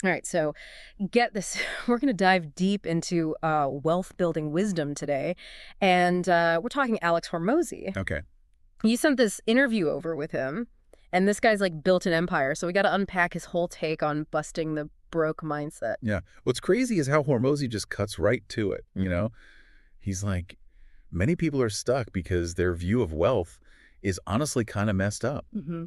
All right, so get this. We're going to dive deep into wealth building wisdom today. And we're talking Alex Hormozy. Okay. You sent this interview over with him, and this guy's like built an empire. So we got to unpack his whole take on busting the broke mindset. Yeah. What's crazy is how Hormozy just cuts right to it, you know? He's like, many people are stuck because their view of wealth is honestly kind of messed up. Hmm.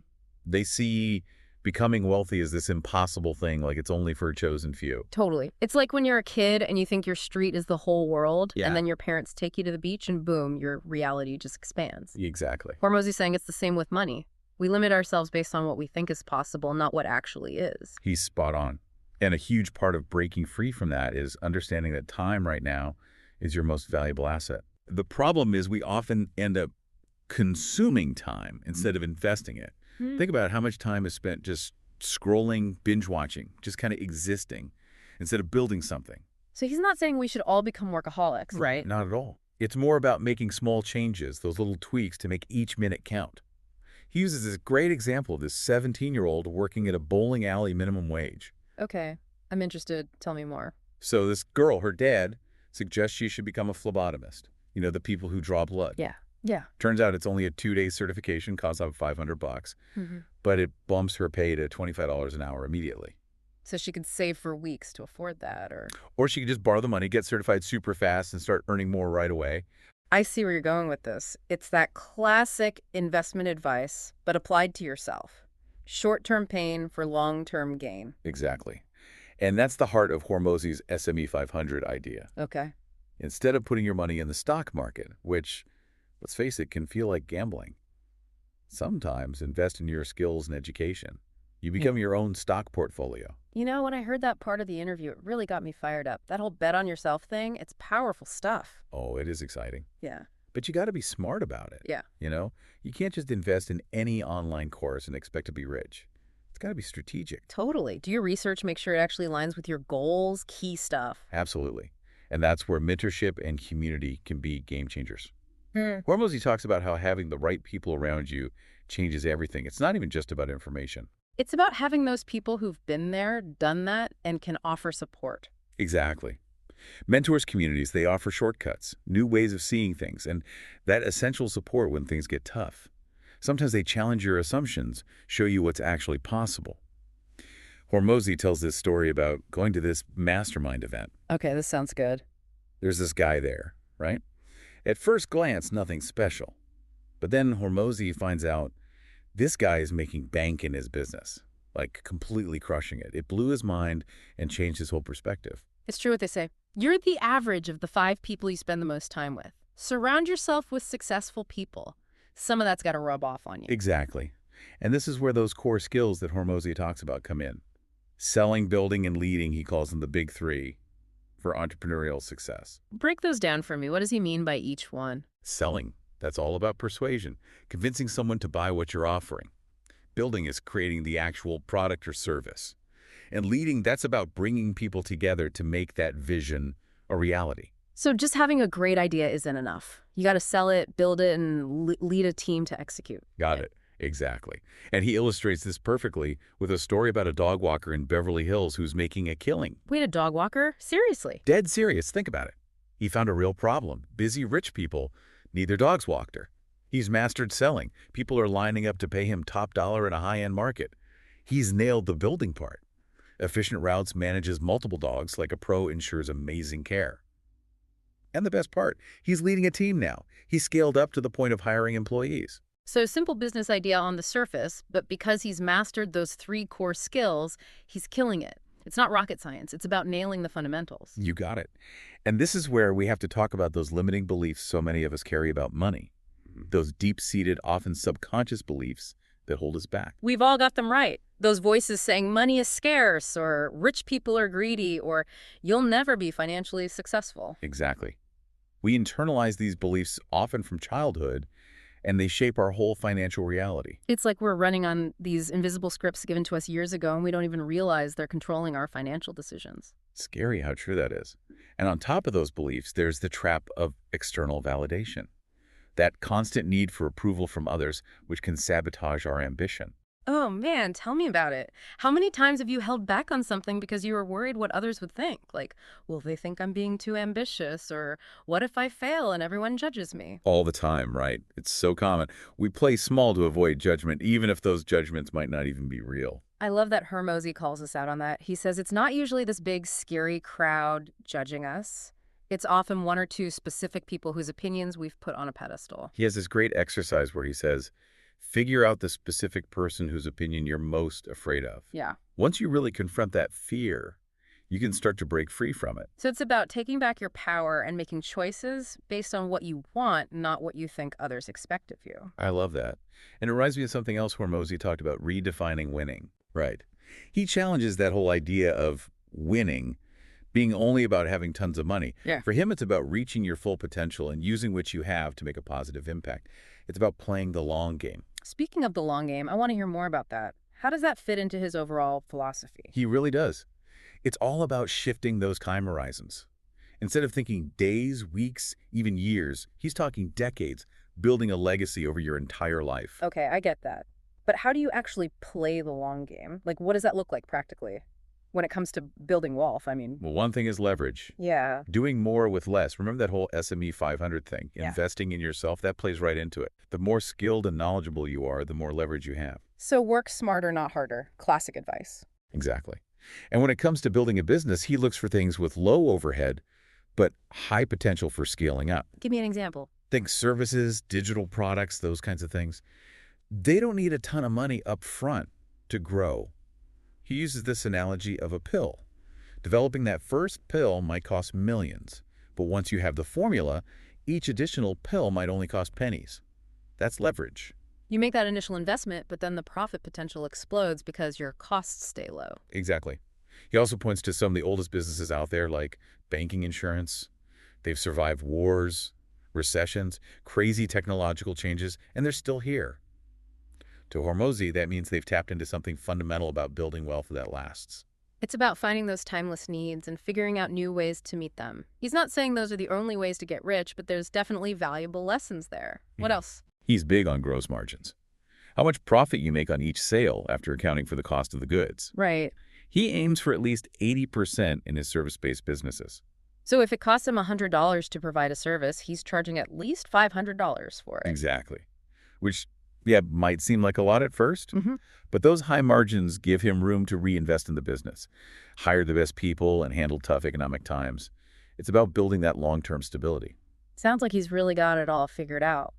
They see becoming wealthy as this impossible thing, like it's only for a chosen few. Totally. It's like when you're a kid and you think your street is the whole world, and Yeah, then your parents take you to the beach, and boom, your reality just expands. exactly. Hormozy's saying it's the same with money. We limit ourselves based on what we think is possible, not what actually is. He's spot on. And a huge part of breaking free from that is understanding that time right now is your most valuable asset. The problem is we often end up consuming time instead of investing it. Hmm. Think about how much time is spent just scrolling, binge watching, just kind of existing instead of building something. So he's not saying we should all become workaholics, right? Not at all. It's more about making small changes, those little tweaks to make each minute count. He uses this great example of this 17-year-old working at a bowling alley minimum wage. Okay, I'm interested. Tell me more. So this girl, her dad, suggests she should become a phlebotomist. You know, the people who draw blood. Yeah. Yeah. Turns out it's only a 2-day certification, costs about $500, but it bumps her pay to $25 an hour immediately. So she could save for weeks to afford that, or... Or she could just borrow the money, get certified super fast, and start earning more right away. I see where you're going with this. It's that classic investment advice, but applied to yourself. Short-term pain for long-term gain. Exactly. And that's the heart of Hormozy's SME 500 idea. Okay. Instead of putting your money in the stock market, which, let's face it, can feel like gambling, sometimes invest in your skills and education. You become your own stock portfolio. You know, when I heard that part of the interview, it really got me fired up. That whole bet on yourself thing, it's powerful stuff. Oh, it is exciting. Yeah. But you got to be smart about it. Yeah. You know, you can't just invest in any online course and expect to be rich. It's got to be strategic. Totally. Do your research, make sure it actually aligns with your goals, key stuff. Absolutely. And that's where mentorship and community can be game changers. Hmm. Hormozy talks about how having the right people around you changes everything. It's not even just about information. It's about having those people who've been there, done that, and can offer support. Exactly. Mentors communities, they offer shortcuts, new ways of seeing things, and that essential support when things get tough. Sometimes they challenge your assumptions, show you what's actually possible. Hormozy tells this story about going to this mastermind event. Okay, this sounds good. There's this guy there, right? At first glance, nothing special. But then Hormozy finds out this guy is making bank in his business, like completely crushing it. It blew his mind and changed his whole perspective. It's true what they say. You're the average of the 5 people you spend the most time with. Surround yourself with successful people. Some of that's got to rub off on you. Exactly. And this is where those core skills that Hormozy talks about come in. Selling, building, and leading, he calls them the big 3 for entrepreneurial success. Break those down for me. What does he mean by each one? Selling, that's all about persuasion, convincing someone to buy what you're offering. Building is creating the actual product or service. And leading, that's about bringing people together to make that vision a reality. So just having a great idea isn't enough. You got to sell it, build it, and lead a team to execute. Got it. Exactly. And he illustrates this perfectly with a story about a dog walker in Beverly Hills who's making a killing. Wait, a dog walker? Seriously? Dead serious. Think about it. He found a real problem. Busy rich people need their dogs walked her. He's mastered selling. People are lining up to pay him top dollar in a high-end market. He's nailed the building part. Efficient routes, manages multiple dogs like a pro, ensures amazing care. And the best part, he's leading a team now. He's scaled up to the point of hiring employees. So simple business idea on the surface, but because he's mastered those 3 core skills, he's killing it. It's not rocket science. It's about nailing the fundamentals. You got it. And this is where we have to talk about those limiting beliefs so many of us carry about money. Those deep-seated, often subconscious beliefs that hold us back. We've all got them right. Those voices saying money is scarce, or rich people are greedy, or you'll never be financially successful. Exactly. We internalize these beliefs often from childhood, and they shape our whole financial reality. It's like we're running on these invisible scripts given to us years ago, and we don't even realize they're controlling our financial decisions. Scary how true that is. And on top of those beliefs, there's the trap of external validation. That constant need for approval from others, which can sabotage our ambition. Oh man, tell me about it. How many times have you held back on something because you were worried what others would think? Like, will they think I'm being too ambitious? Or what if I fail and everyone judges me? All the time, right? It's so common. We play small to avoid judgment, even if those judgments might not even be real. I love that Hermosi calls us out on that. He says it's not usually this big, scary crowd judging us. It's often one or two specific people whose opinions we've put on a pedestal. He has this great exercise where he says, figure out the specific person whose opinion you're most afraid of. Yeah. Once you really confront that fear, you can start to break free from it. So it's about taking back your power and making choices based on what you want, not what you think others expect of you. I love that. And it reminds me of something else where Mosey talked about redefining winning. Right. He challenges that whole idea of winning being only about having tons of money. Yeah. For him, it's about reaching your full potential and using what you have to make a positive impact. It's about playing the long game. Speaking of the long game, I want to hear more about that. How does that fit into his overall philosophy? He really does. It's all about shifting those time horizons. Instead of thinking days, weeks, even years, he's talking decades, building a legacy over your entire life. Okay, I get that. But how do you actually play the long game? Like, what does that look like practically? When it comes to building wealth, I mean. Well, one thing is leverage. Yeah. Doing more with less. Remember that whole SME 500 thing? Yeah. Investing in yourself, that plays right into it. The more skilled and knowledgeable you are, the more leverage you have. So work smarter, not harder. Classic advice. Exactly. And when it comes to building a business, he looks for things with low overhead, but high potential for scaling up. Give me an example. Think services, digital products, those kinds of things. They don't need a ton of money up front to grow. He uses this analogy of a pill. Developing that first pill might cost millions, but once you have the formula, each additional pill might only cost pennies. That's leverage. You make that initial investment, but then the profit potential explodes because your costs stay low. Exactly. He also points to some of the oldest businesses out there, like banking insurance. They've survived wars, recessions, crazy technological changes, and they're still here. To Hormozy, that means they've tapped into something fundamental about building wealth that lasts. It's about finding those timeless needs and figuring out new ways to meet them. He's not saying those are the only ways to get rich, but there's definitely valuable lessons there. What else? He's big on gross margins. How much profit you make on each sale after accounting for the cost of the goods. Right. He aims for at least 80% in his service-based businesses. So if it costs him $100 to provide a service, he's charging at least $500 for it. Exactly. Which, yeah, might seem like a lot at first, Mm-hmm. but those high margins give him room to reinvest in the business, hire the best people, and handle tough economic times. It's about building that long-term stability. Sounds like he's really got it all figured out.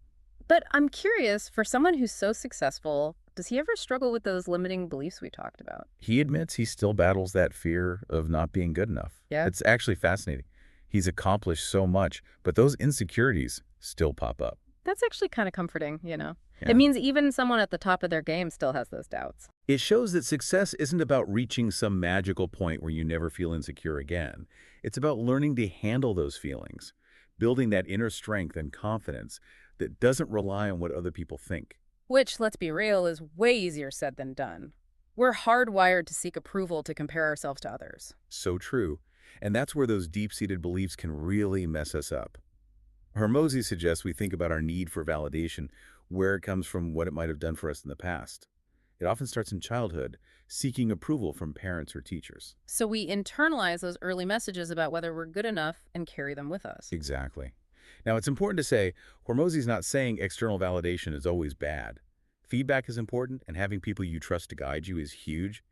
But I'm curious, for someone who's so successful, does he ever struggle with those limiting beliefs we talked about? He admits he still battles that fear of not being good enough. Yeah. It's actually fascinating. He's accomplished so much, but those insecurities still pop up. That's actually kind of comforting, you know? Yeah. It means even someone at the top of their game still has those doubts. It shows that success isn't about reaching some magical point where you never feel insecure again. It's about learning to handle those feelings, building that inner strength and confidence that doesn't rely on what other people think. Which, let's be real, is way easier said than done. We're hardwired to seek approval to compare ourselves to others. So true. And that's where those deep-seated beliefs can really mess us up. Hormozy suggests we think about our need for validation, where it comes from, what it might have done for us in the past. It often starts in childhood, seeking approval from parents or teachers. So we internalize those early messages about whether we're good enough and carry them with us. Exactly. Now, it's important to say, Hormozy's not saying external validation is always bad. Feedback is important, and having people you trust to guide you is huge.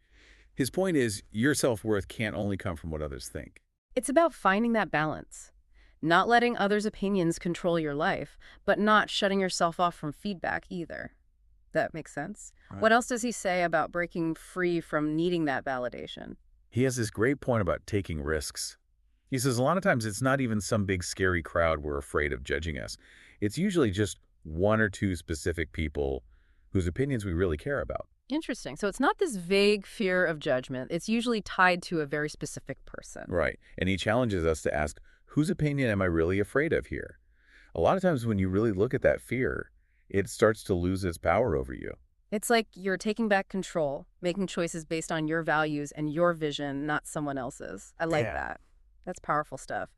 His point is, your self-worth can't only come from what others think. It's about finding that balance. Not letting others' opinions control your life, but not shutting yourself off from feedback either. That makes sense? Right. What else does he say about breaking free from needing that validation? He has this great point about taking risks. He says a lot of times it's not even some big scary crowd we're afraid of judging us. It's usually just one or two specific people whose opinions we really care about. Interesting. So it's not this vague fear of judgment. It's usually tied to a very specific person. Right. And he challenges us to ask, whose opinion am I really afraid of here? A lot of times when you really look at that fear, it starts to lose its power over you. It's like you're taking back control, making choices based on your values and your vision, not someone else's. I like Yeah. that. That's powerful stuff.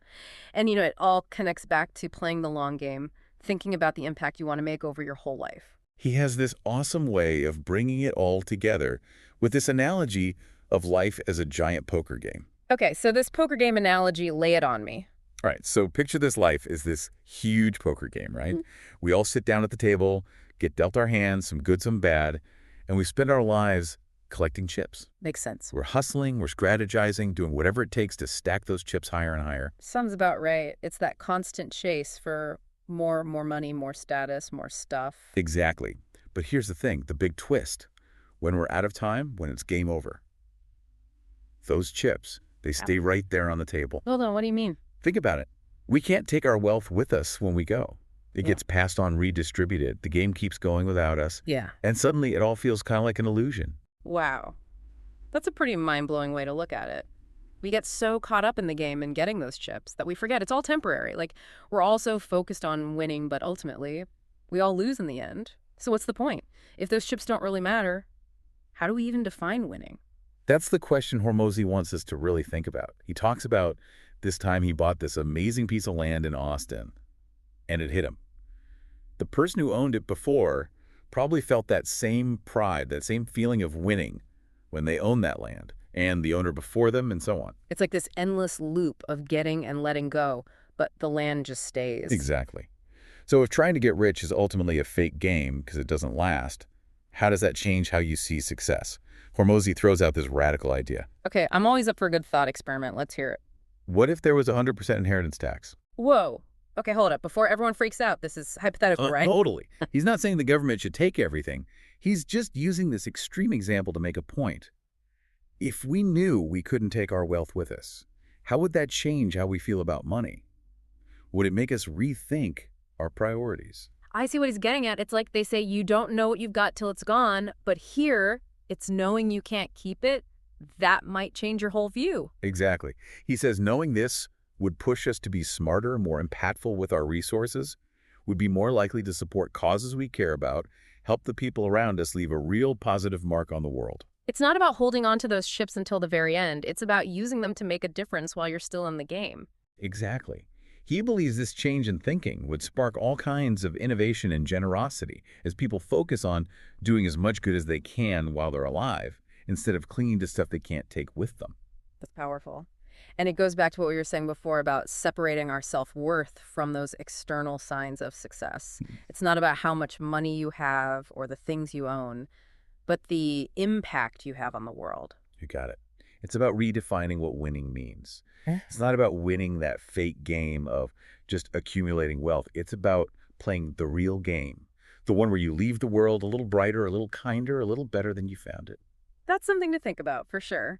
And, it all connects back to playing the long game, thinking about the impact you want to make over your whole life. He has this awesome way of bringing it all together with this analogy of life as a giant poker game. Okay, so this poker game analogy, lay it on me. All right, so picture this life as this huge poker game, right? Mhm. We all sit down at the table, get dealt our hands, some good, some bad, and we spend our lives collecting chips. Makes sense. We're hustling, we're strategizing, doing whatever it takes to stack those chips higher and higher. Sounds about right. It's that constant chase for more money, more status, more stuff. Exactly. But here's the thing, the big twist. When we're out of time, when it's game over, those chips, they Yeah. stay right there on the table. Hold on, what do you mean? Think about it. We can't take our wealth with us when we go. It Yeah. gets passed on, redistributed. The game keeps going without us. Yeah. And suddenly it all feels kind of like an illusion. Wow. That's a pretty mind-blowing way to look at it. We get so caught up in the game and getting those chips that we forget it's all temporary. Like, we're all so focused on winning, but ultimately, we all lose in the end. So what's the point? If those chips don't really matter, how do we even define winning? That's the question Hormozy wants us to really think about. He talks about this time he bought this amazing piece of land in Austin, and it hit him. The person who owned it before probably felt that same pride, that same feeling of winning when they owned that land, and the owner before them, and so on. It's like this endless loop of getting and letting go, but the land just stays. Exactly. So if trying to get rich is ultimately a fake game because it doesn't last, how does that change how you see success? Hormozy throws out this radical idea. Okay, I'm always up for a good thought experiment. Let's hear it. What if there was a 100% inheritance tax? Whoa. Okay, hold up. Before everyone freaks out, this is hypothetical, right? Totally. He's not saying the government should take everything. He's just using this extreme example to make a point. If we knew we couldn't take our wealth with us, how would that change how we feel about money? Would it make us rethink our priorities? I see what he's getting at. It's like they say you don't know what you've got till it's gone, but here it's knowing you can't keep it. That might change your whole view. Exactly. He says knowing this would push us to be smarter, more impactful with our resources, would be more likely to support causes we care about, help the people around us leave a real positive mark on the world. It's not about holding on to those chips until the very end. It's about using them to make a difference while you're still in the game. Exactly. He believes this change in thinking would spark all kinds of innovation and generosity as people focus on doing as much good as they can while they're alive, instead of clinging to stuff they can't take with them. That's powerful. And it goes back to what we were saying before about separating our self-worth from those external signs of success. It's not about how much money you have or the things you own, but the impact you have on the world. You got it. It's about redefining what winning means. Eh? It's not about winning that fake game of just accumulating wealth. It's about playing the real game, the one where you leave the world a little brighter, a little kinder, a little better than you found it. That's something to think about, for sure.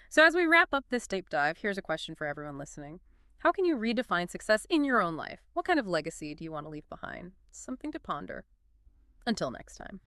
So as we wrap up this deep dive, here's a question for everyone listening. How can you redefine success in your own life? What kind of legacy do you want to leave behind? Something to ponder. Until next time.